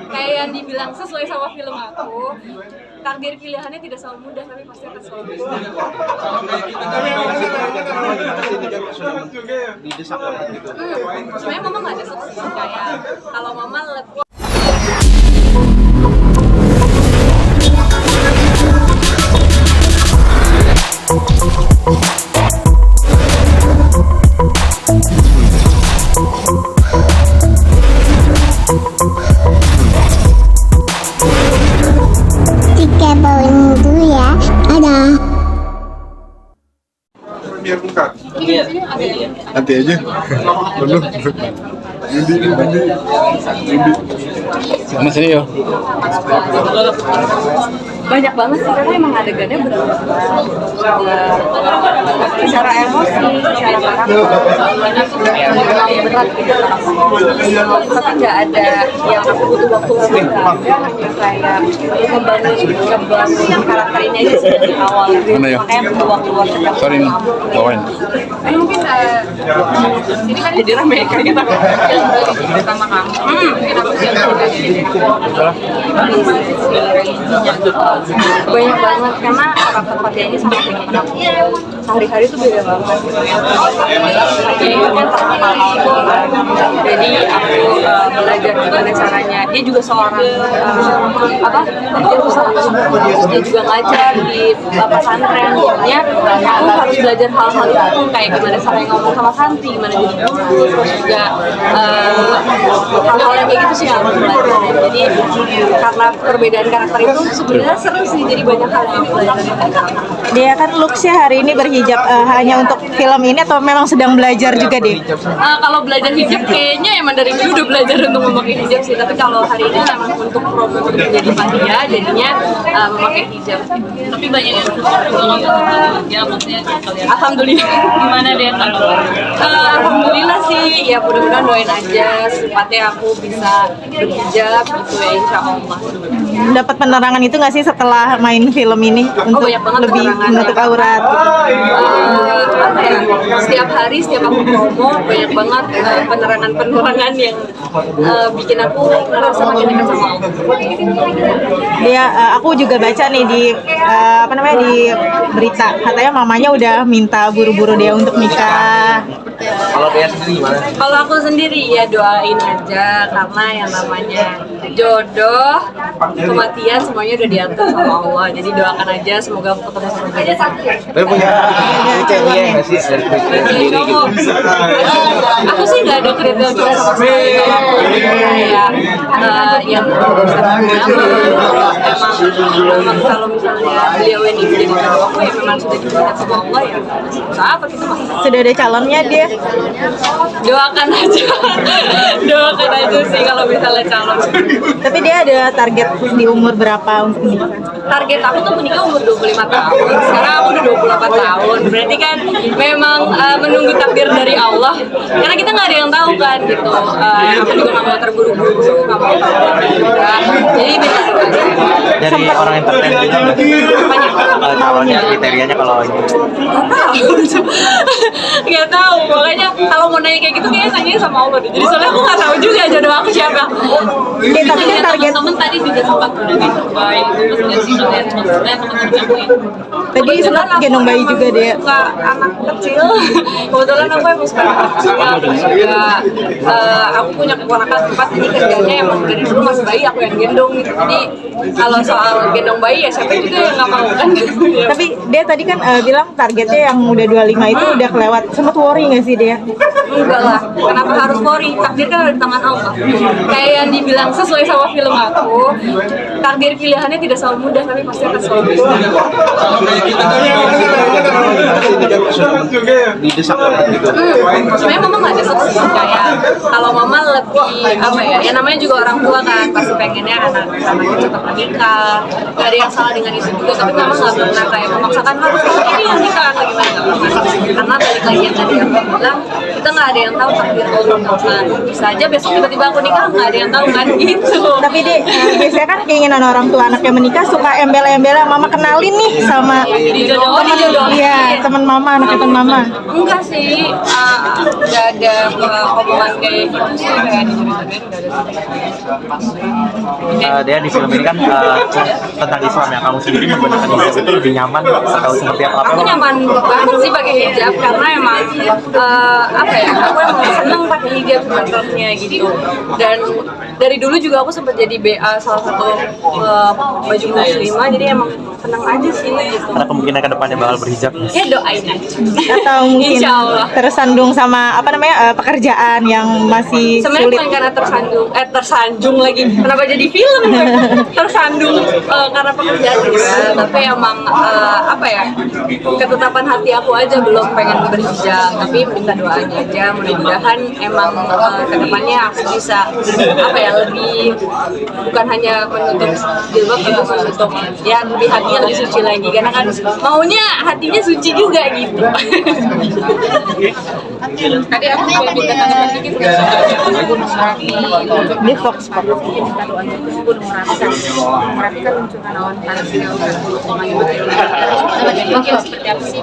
Kayak yang dibilang sesuai sama film aku, takdir pilihannya tidak selalu mudah, tapi pasti akan selalu bisa. Didesak banget gitu. Sebenarnya mama nggak desak sih, kayak kalau mama lebih biar buka. Nanti aja. Belum. Ini. Sama sini yo. banyak banget sih, karena emang adegannya benar-benar secara emosi, secara karakter berat gitu. Tapi nggak ada yang aku butuh waktu lebih, hanya kayak membangun karakter ini aja sih dari awal. Makanya butuh waktu sejak Sorry, bawain. mungkin ini kan jadi rame kayak kita sama kamu. Kenapa sih banyak banget, karena karakter Fatia ini sangat banyak aku sehari-hari tuh beda banget. Jadi aku belajar gimana caranya. Dia juga seorang dia juga ngajar di pesantren. Jadinya aku harus belajar hal-hal itu, kayak gimana caranya ngomong sama santri, gimana jadi guru, terus juga hal-hal yang kayak gitu sih yang aku belajar. Jadi karena perbedaan karakter itu sebenarnya seru sih, jadi banyak hal yang belajar. Dia kan looks-nya hari ini berhijab hanya untuk film ini atau memang sedang belajar juga deh? Kalau belajar hijab kayaknya emang dari dulu udah belajar untuk memakai hijab sih, tapi kalau hari ini memang untuk promo untuk menjadi Fatia jadinya memakai hijab. Tapi banyak yang ya maksudnya kalian. Alhamdulillah. Gimana deh alhamdulillah sih, ya mudah-mudahan doain aja secepatnya aku bisa berhijab gitu ya, insya Allah. Dapat penerangan itu nggak sih setelah main film ini untuk banyak banget lebih menutup aurat? Setiap hari, setiap aku promo, banyak banget penerangan-penerangan yang bikin aku merasa makin dekat sama Allah. Dia, aku juga baca nih di di berita, katanya mamanya udah minta buru-buru dia untuk nikah. Kalau dia sendiri gimana? Kalau aku sendiri ya doain aja, karena yang namanya jodoh, kematian semuanya udah diatur sama Allah. Jadi doakan aja semoga aku ketemu sama dia. Tapi punya kriteria nggak sih dari sendiri gitu? Aku sih nggak ada kriteria sama sekali. Kalau aku kayak yang emang kalau misalnya beliau ini jadi jodoh aku, ya memang sudah diberikan sama Allah, ya apa kita masih Sudah ada calonnya dia? doakan aja sih kalau misalnya calon. Tapi dia ada target di umur berapa untuk menikah? Target aku tuh menikah umur 25 tahun. Sekarang aku udah 28 tahun. Berarti kan memang menunggu takdir dari Allah. Karena kita nggak ada yang tahu kan gitu. Aku juga nggak mau terburu-buru, nggak mau terburu-buru juga. Jadi bisa aja. Dari orang yang tertentu calonnya kriterianya kalau ini Nggak tahu. Makanya kalau mau nanya kayak gitu kayaknya nanya sama Allah deh. Jadi soalnya aku nggak tahu juga jodoh aku siapa. Oke, tapi kan target temen tadi juga sempat udah bayi, terus nggak sih kalian maksudnya temen-temen kamu itu. tadi sempat gendong bayi juga dia. Suka anak kecil. Kebetulan aku emang suka anak kecil. Terus juga aku punya keponakan 4, jadi kerjanya emang dari dulu masih bayi aku yang gendong gitu. Jadi kalau soal gendong bayi ya siapa juga yang nggak mau kan. Tapi dia tadi kan bilang targetnya yang udah 25 itu udah kelewat. Sempat worry nggak sih dia? Enggak lah, kenapa harus worry? Takdir kan ada di tangan Allah. Kayak yang dibilang sesuai sama film aku, takdir pilihannya tidak selalu mudah, tapi pasti akan selalu bisa. didesak banget gitu. Sebenarnya mama nggak desak sih, kayak kalau mama lebih yang namanya juga orang tua kan, pasti pengennya anak-anaknya tetap menikah. Gak ada yang salah dengan itu juga, tapi mama nggak pernah kayak memaksakan harus ini yang nikah atau gimana, nggak pernah. Karena balik lagi yang tadi aku bilang, kita nggak ada yang tahu takdir Allah kapan. Bisa aja besok tiba-tiba aku nikah nggak ada yang tahu kan gitu. Tapi deh, biasanya kan keinginan orang tua anaknya menikah suka embel-embel, mama kenalin nih sama Dijodohin. iya, teman mama, anak teman mama. Enggak sih, nggak ada omongan kayak gitu sih, kayak diceritain nggak ada. Dia di film ini kan tentang Islam ya. Kamu sendiri menggunakan hijab itu lebih nyaman atau seperti apa? Aku nyaman banget sih pakai hijab karena emang apa ya, aku emang seneng pakai hijab sebenarnya gitu. Dan dari dulu juga aku sempat jadi BA salah satu baju muslimah, jadi emang seneng aja sih gitu. Karena kemungkinan kedepannya bakal berhijab. Ya doain aja. Atau mungkin Insya Allah. tersandung sama apa namanya pekerjaan yang masih Sebenarnya sulit. bukan karena tersanjung lagi. Kenapa jadi film gue? Tersandung karena pekerjaan juga. Tapi emang apa ya? Ketetapan hati aku aja belum pengen berhijab. Tapi minta doanya aja. Mudah-mudahan emang kedepannya aku bisa apa ya, lebih bukan hanya menutup jilbab, tapi menutup ya lebih hatinya lebih suci lagi. Karena kan maunya hatinya suci juga gitu. Tadi aku mau minta tanggapan dikit nggak sih? Gunung Merapi Di Fox Pop. minta doa gitu sih. Gunung Merapi kan memunculkan awan panas yang seperti apa sih?